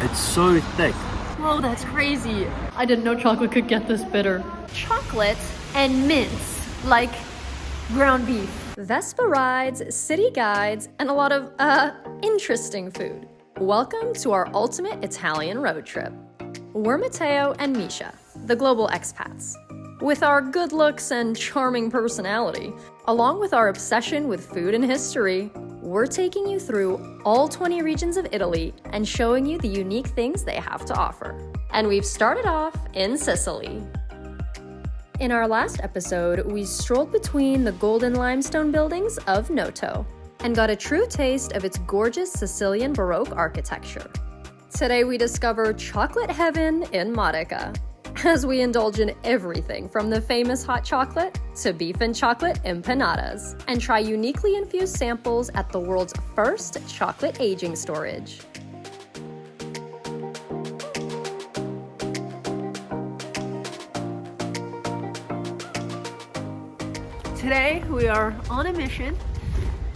It's so thick. Whoa, that's crazy. I didn't know chocolate could get this bitter. Chocolate and mince, like ground beef. Vespa rides, city guides, and a lot of, interesting food. Welcome to our ultimate Italian road trip. We're Matteo and Micha, the global expats. With our good looks and charming personality, along with our obsession with food and history, we're taking you through all 20 regions of Italy and showing you the unique things they have to offer. And we've started off in Sicily. In our last episode, we strolled between the golden limestone buildings of Noto and got a true taste of its gorgeous Sicilian Baroque architecture. Today we discover chocolate heaven in Modica, as we indulge in everything from the famous hot chocolate to beef and chocolate empanadas, and try uniquely infused samples at the world's first chocolate aging storage. Today we are on a mission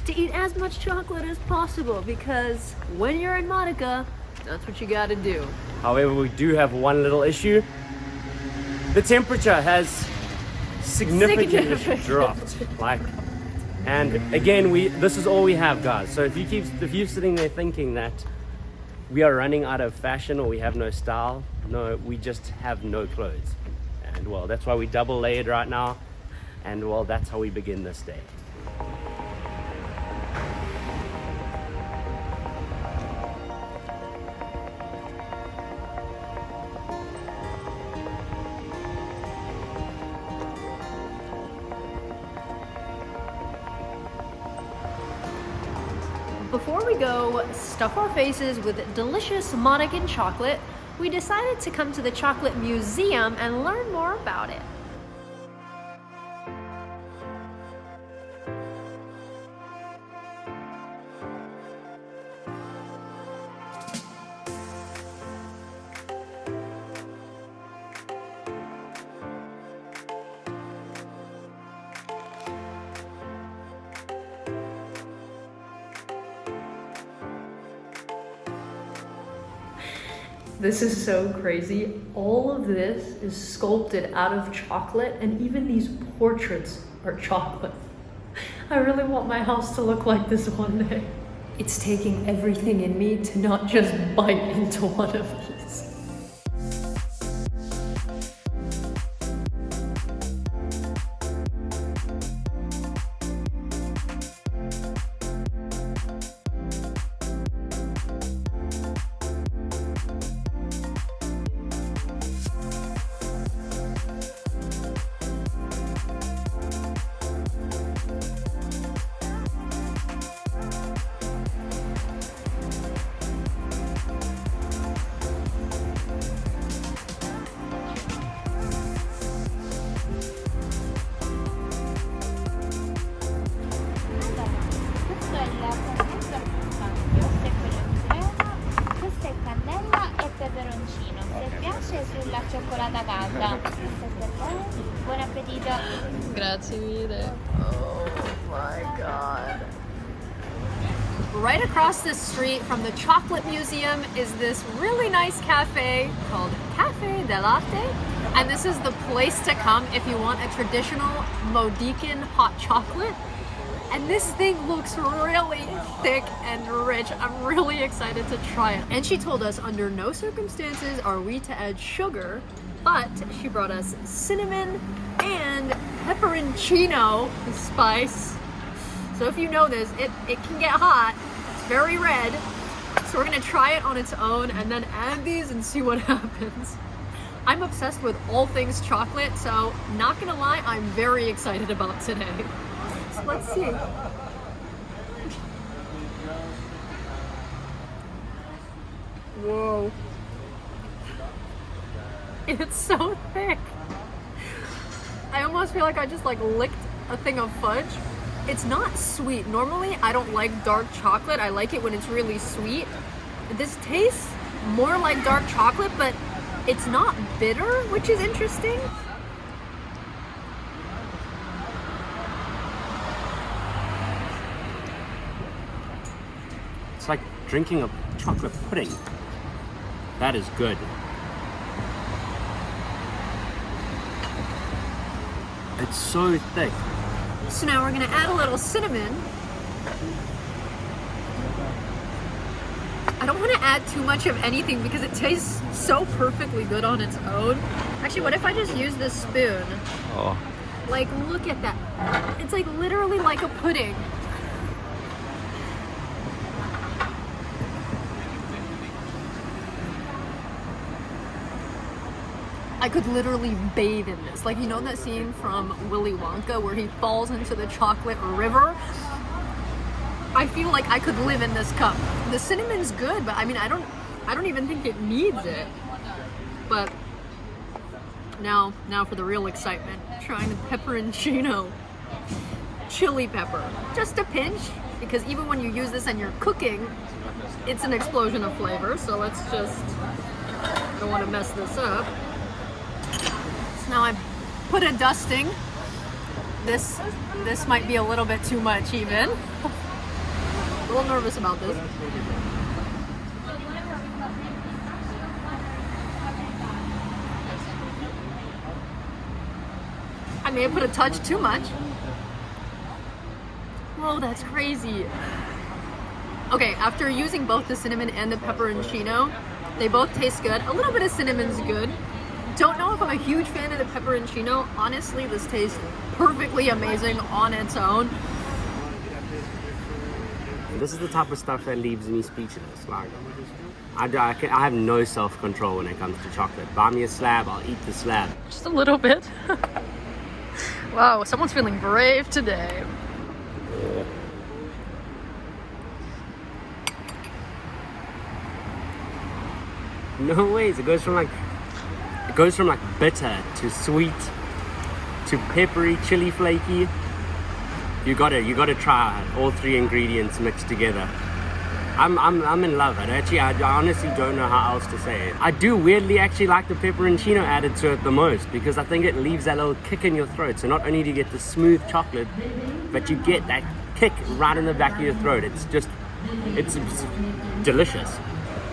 to eat as much chocolate as possible because when you're in Modica, that's what you gotta do. However, we do have one little issue. The temperature has significantly dropped. And again, this is all we have, guys. So if you're sitting there thinking that we are running out of fashion or we have no style, no, we just have no clothes. And well, that's why we double layered right now. And well, that's how we begin this day. Before we go stuff our faces with delicious Modican chocolate, we decided to come to the Chocolate Museum and learn more about it. This is so crazy. All of this is sculpted out of chocolate, and even these portraits are chocolate. I really want my house to look like this one day. It's taking everything in me to not just bite into one of these. Cioccolata calda. Buon appetito. Grazie mille. Oh my god. Right across the street from the Chocolate Museum is this really nice cafe called Caffè dell'Arte. And this is the place to come if you want a traditional Modican hot chocolate. And this thing looks really thick and rich. I'm really excited to try it. And she told us under no circumstances are we to add sugar, but she brought us cinnamon and pepperoncino spice. So if you know this, it can get hot. It's very red. So we're gonna try it on its own and then add these and see what happens. I'm obsessed with all things chocolate, so not gonna lie, I'm very excited about today. So let's see. Whoa. It's so thick. I almost feel like I just licked a thing of fudge. It's not sweet. Normally I don't like dark chocolate. I like it when it's really sweet. This tastes more like dark chocolate, but it's not bitter, which is interesting. It's like drinking a chocolate pudding. That is good. It's so thick. So now we're gonna add a little cinnamon. I don't want to add too much of anything because it tastes so perfectly good on its own. Actually, what if I just use this spoon? Oh. Like, look at that. It's like literally like a pudding. I could literally bathe in this. Like, you know that scene from Willy Wonka where he falls into the chocolate river? I feel like I could live in this cup. The cinnamon's good, but I mean, I don't even think it needs it. But now for the real excitement. Trying the pepperoncino. Chili pepper. Just a pinch, because even when you use this and you're cooking, it's an explosion of flavor. So let's just, don't want to mess this up. So now I put a dusting. This might be a little bit too much even. A little nervous about this. I may have put a touch too much. Whoa, that's crazy. Okay, after using both the cinnamon and the pepperoncino, they both taste good. A little bit of cinnamon's good. Don't know if I'm a huge fan of the pepperoncino. Honestly, this tastes perfectly amazing on its own. This is the type of stuff that leaves me speechless. Like, I have no self-control when it comes to chocolate. Buy me a slab, I'll eat the slab. Just a little bit. Wow, someone's feeling brave today. No ways. It goes from like bitter to sweet to peppery, chili flaky. You gotta try all three ingredients mixed together. I'm in love. I honestly don't know how else to say it. I do weirdly actually like the pepperoncino added to it the most, because I think it leaves that little kick in your throat. So not only do you get the smooth chocolate, but you get that kick right in the back of your throat. It's delicious.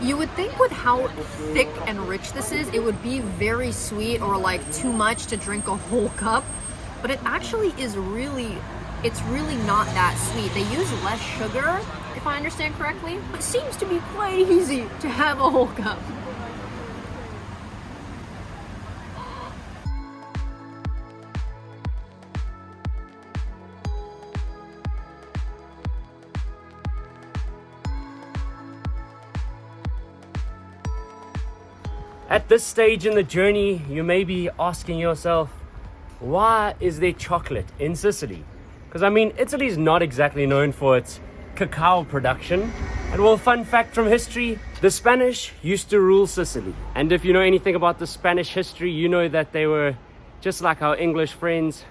You would think with how thick and rich this is, it would be very sweet or like too much to drink a whole cup, but it actually is it's really not that sweet. They use less sugar, if I understand correctly. It seems to be quite easy to have a whole cup. At this stage in the journey, you may be asking yourself, why is there chocolate in Sicily? Because I mean, Italy's not exactly known for its cacao production. And well, fun fact from history, the Spanish used to rule Sicily. And if you know anything about the Spanish history, you know that they were, just like our English friends,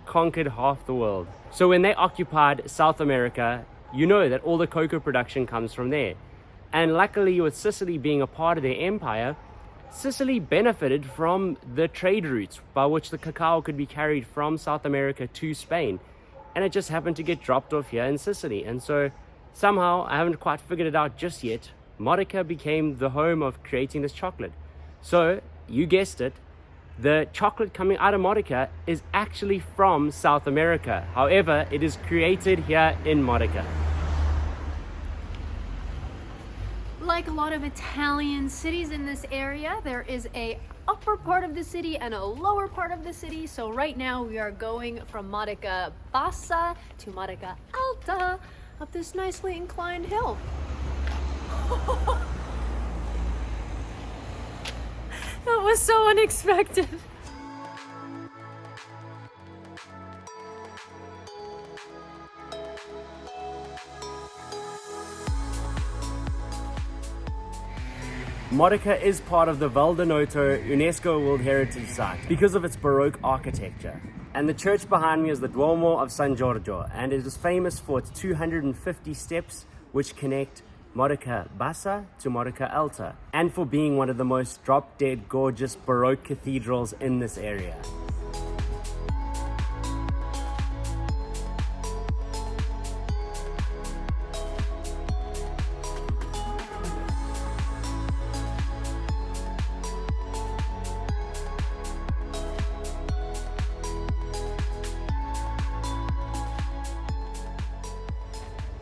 conquered half the world. So when they occupied South America, you know that all the cocoa production comes from there. And luckily, with Sicily being a part of their empire, Sicily benefited from the trade routes by which the cacao could be carried from South America to Spain. And it just happened to get dropped off here in Sicily. And so somehow, I haven't quite figured it out just yet, Modica became the home of creating this chocolate. So, you guessed it, the chocolate coming out of Modica is actually from South America. However, it is created here in Modica. Like a lot of Italian cities in this area, there is a upper part of the city and a lower part of the city. So right now we are going from Modica Bassa to Modica Alta up this nicely inclined hill. That was so unexpected. Modica is part of the Val di Noto UNESCO World Heritage Site because of its Baroque architecture. And the church behind me is the Duomo of San Giorgio, and it is famous for its 250 steps which connect Modica Bassa to Modica Alta, and for being one of the most drop-dead gorgeous Baroque cathedrals in this area.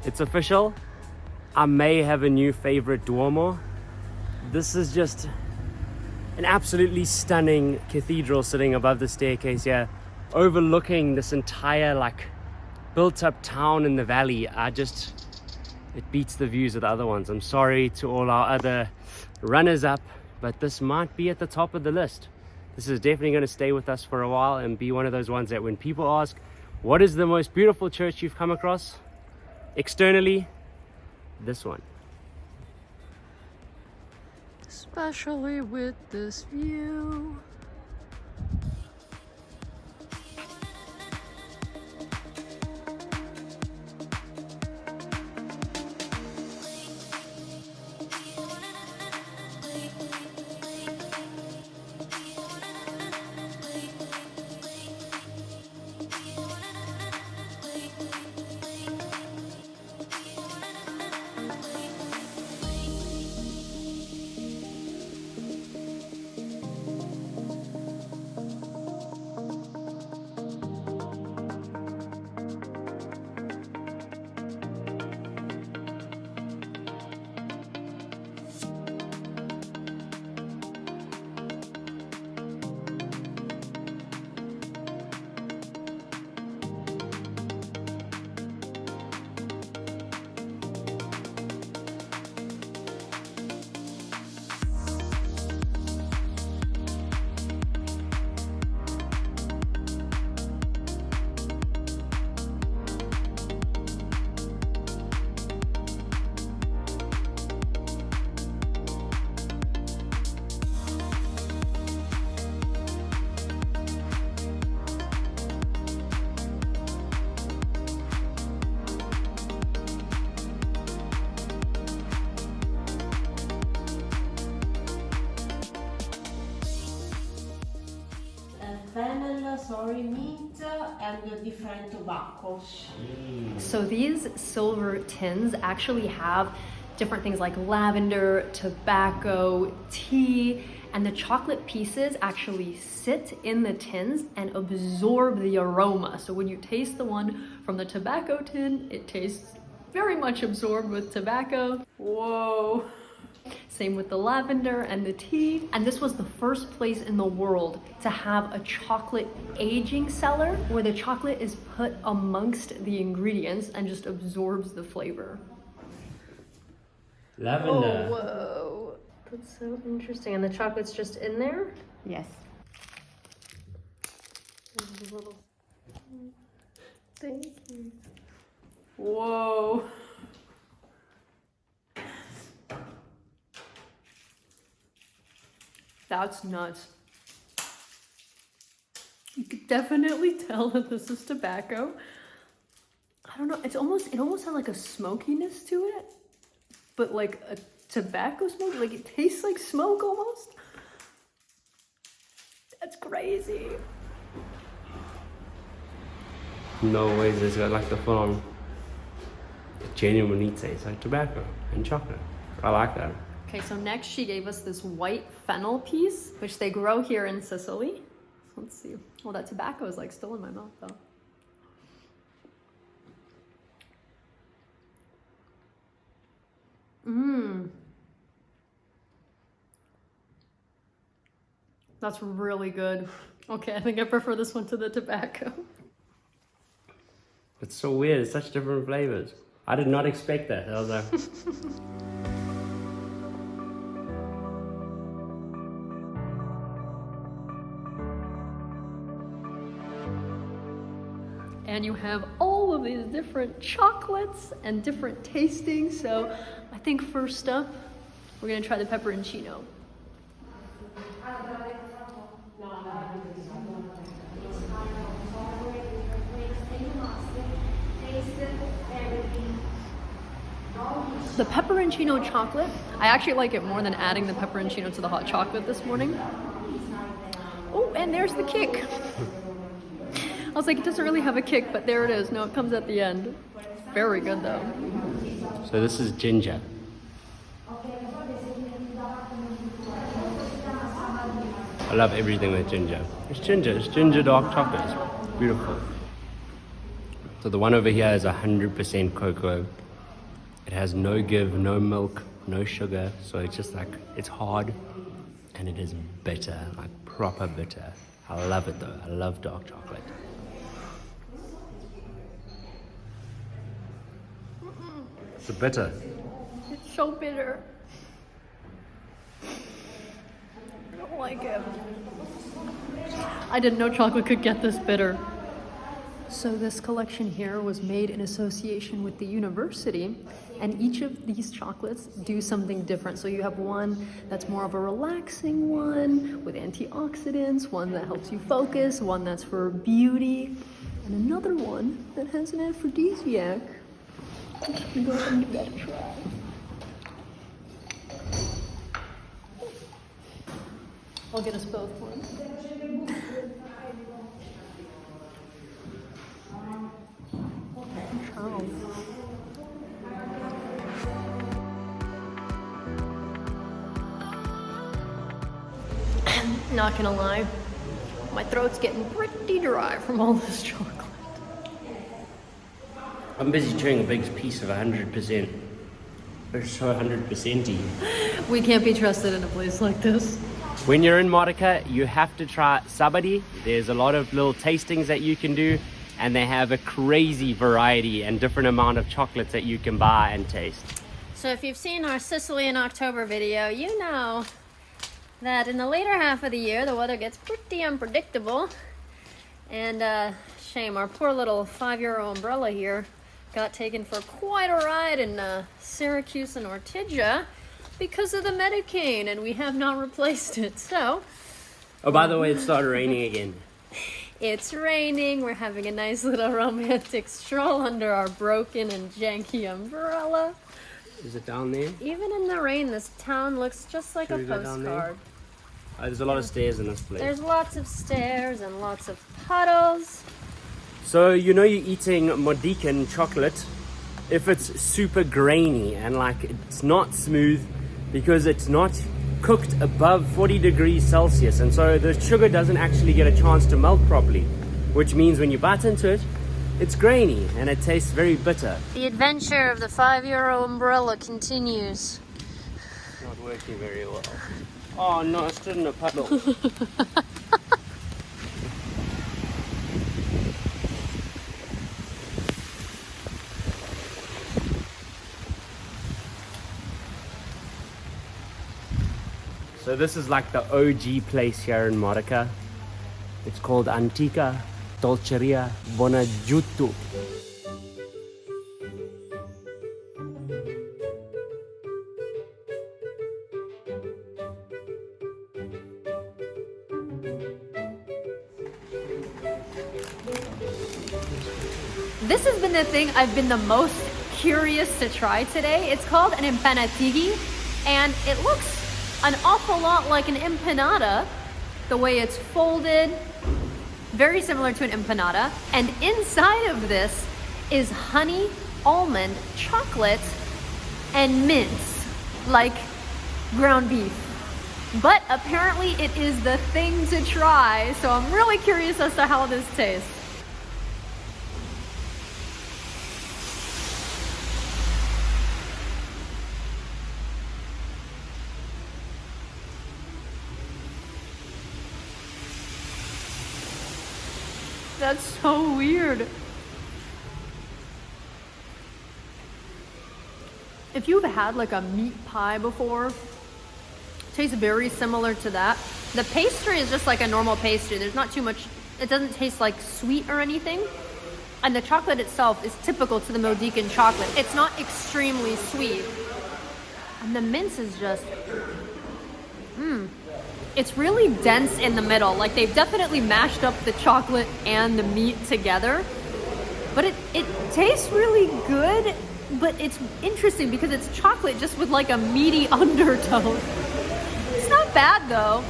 It's official. I may have a new favorite Duomo. This is just an absolutely stunning cathedral sitting above the staircase here, overlooking this entire like built up town in the valley. It beats the views of the other ones. I'm sorry to all our other runners up, but this might be at the top of the list. This is definitely going to stay with us for a while and be one of those ones that when people ask, what is the most beautiful church you've come across? Externally, this one. Especially with this view. Mint and different tobaccos. So these silver tins actually have different things like lavender, tobacco, tea, and the chocolate pieces actually sit in the tins and absorb the aroma. So when you taste the one from the tobacco tin, it tastes very much absorbed with tobacco. Whoa. Same with the lavender and the tea. And this was the first place in the world to have a chocolate aging cellar where the chocolate is put amongst the ingredients and just absorbs the flavor. Lavender. Oh, whoa. That's so interesting. And the chocolate's just in there? Yes. There's a little thing. Whoa. That's nuts. You could definitely tell that this is tobacco. I don't know, it almost has like a smokiness to it, but like a tobacco smoke, like it tastes like smoke almost. That's crazy. No ways, it's got like the full on genuine taste like tobacco and chocolate. I like that. Okay, so next she gave us this white fennel piece, which they grow here in Sicily. So let's see. Well, that tobacco is like still in my mouth though. Mmm. That's really good. Okay, I think I prefer this one to the tobacco. It's so weird, it's such different flavors. I did not expect that. I was like... And you have all of these different chocolates and different tastings. So I think first up, we're gonna try the pepperoncino. The pepperoncino chocolate, I actually like it more than adding the pepperoncino to the hot chocolate this morning. Oh, and there's the kick. I was like, it doesn't really have a kick, but there it is. No, it comes at the end. Very good though. So this is ginger. I love everything with ginger. It's ginger dark chocolate. It's beautiful. So the one over here is 100% cocoa, It has no give, no milk, no sugar, so it's just like, it's hard and it is bitter, like proper bitter. I love it though, I love dark chocolate. It's a bitter. It's so bitter. I don't like it. I didn't know chocolate could get this bitter. So this collection here was made in association with the university, and each of these chocolates do something different. So you have one that's more of a relaxing one with antioxidants, one that helps you focus, one that's for beauty, and another one that has an aphrodisiac. Let's go ahead and give that a try. I'll get us both one. Not gonna lie, my throat's getting pretty dry from all this chocolate. I'm busy chewing a big piece of 100%. They're so 100%-y. We can't be trusted in a place like this. When you're in Modica, you have to try Sabadi. There's a lot of little tastings that you can do, and they have a crazy variety and different amount of chocolates that you can buy and taste. So if you've seen our Sicily in October video, you know that in the later half of the year, the weather gets pretty unpredictable. And shame, our poor little €5 umbrella here got taken for quite a ride in Syracuse and Ortigia because of the Modican, and we have not replaced it. So, Oh, by the way, it started raining again. it's raining. We're having a nice little romantic stroll under our broken and janky umbrella. Is it down there? Even in the rain, this town looks just like Should a we go down there? postcard. There's a lot of stairs in this place. There's lots of stairs and lots of puddles. So you know you're eating Modican chocolate if it's super grainy and like it's not smooth because it's not cooked above 40 degrees Celsius, and so the sugar doesn't actually get a chance to melt properly, which means when you bite into it, it's grainy and it tastes very bitter. The adventure of the €5 umbrella continues. Not working very well. Oh no, I stood in a puddle. So this is like the OG place here in Modica. It's called Antica, Dolceria, Bonajuto. This has been the thing I've been the most curious to try today. It's called an Impanatiglie, and it looks an awful lot like an empanada, the way it's folded, very similar to an empanada. And inside of this is honey, almond, chocolate, and mince, like ground beef. But apparently it is the thing to try, so I'm really curious as to how this tastes. That's so weird. If you've had like a meat pie before, it tastes very similar to that. The pastry is just like a normal pastry. There's not too much, it doesn't taste like sweet or anything. And the chocolate itself is typical to the Modican chocolate. It's not extremely sweet. And the mince is just, it's really dense in the middle. Like they've definitely mashed up the chocolate and the meat together. But it tastes really good, but it's interesting because it's chocolate just with like a meaty undertone. It's not bad though.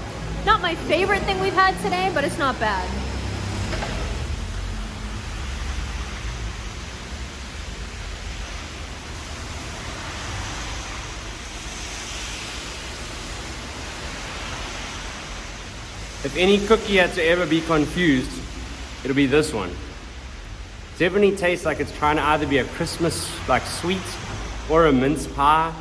Not my favorite thing we've had today, but it's not bad. If any cookie had to ever be confused, it'll be this one. It definitely tastes like it's trying to either be a Christmas like sweet or a mince pie,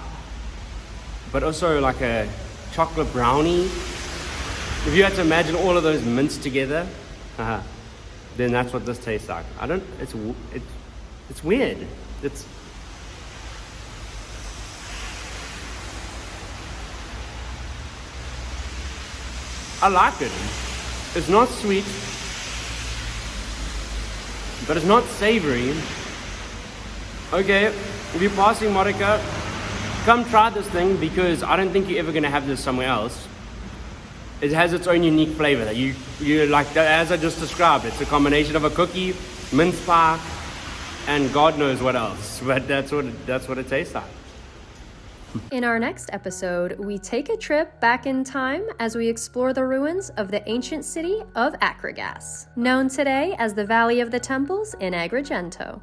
but also like a chocolate brownie. If you had to imagine all of those mints together, then that's what this tastes like. It's weird. I like it. It's not sweet, but it's not savory. Okay, if you're passing Modica, come try this thing, because I don't think you're ever gonna have this somewhere else. It has its own unique flavor that you like, as I just described. It's a combination of a cookie, mince pie, and God knows what else. But that's what it tastes like. In our next episode, we take a trip back in time as we explore the ruins of the ancient city of Akragas, known today as the Valley of the Temples in Agrigento.